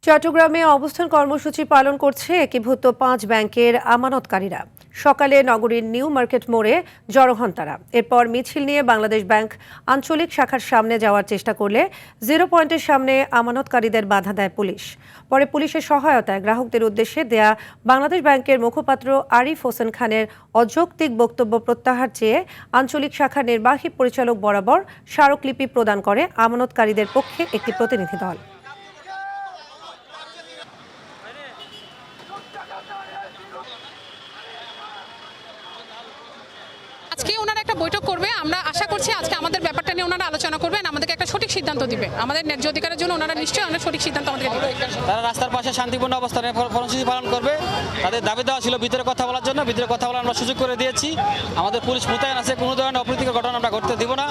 চট্টগ্রামে অবস্থান কর্মসূচি পালন করছে একীভূত ৫ ব্যাংকের আমানতকারীরা। সকালে নগরীর নিউ মার্কেট মোড়ে জড়ো হন তারা। এরপর মিছিল নিয়ে বাংলাদেশ ব্যাংক আঞ্চলিক শাখার সামনে যাওয়ার চেষ্টা করলে জিরো পয়েন্টের সামনে আমানতকারীদের বাধা দেয় পুলিশ। পরে পুলিশের সহায়তায় গ্রাহকদের উদ্দেশ্যে দেয়া বাংলাদেশ ব্যাংকের মুখপাত্র আরিফ হোসেন খানের অযৌক্তিক বক্তব্য প্রত্যাহার চেয়ে আঞ্চলিক শাখার নির্বাহী পরিচালক বরাবর স্মারকলিপি প্রদান করে আমানতকারীদের পক্ষে একটি প্রতিনিধি দল। আজকে ওনারা একটা বৈঠক করবে, আমরা আশা করছি আজকে আমাদের ব্যাপারটা নিয়ে ওনারা আলোচনা করবেন, আমাদেরকে একটা সঠিক সিদ্ধান্ত দিবে। আমাদের ন্যায্য অধিকারের জন্য ওনারা নিশ্চয়ই অনেক সঠিক সিদ্ধান্ত আমাদেরকে দিবে। তারা রাস্তার পাশে শান্তিপূর্ণ অবস্থানে কর্মসূচি পালন করবে। তাদের দাবি দেওয়া ছিল ভিতরে কথা বলার জন্য, ভিতরে কথা বলার আমরা সুযোগ করে দিয়েছি। আমাদের পুলিশ মোতায়েন আছে, কোনো ধরনের অপ্রীতিকর ঘটনা আমরা ঘটতে দিব না।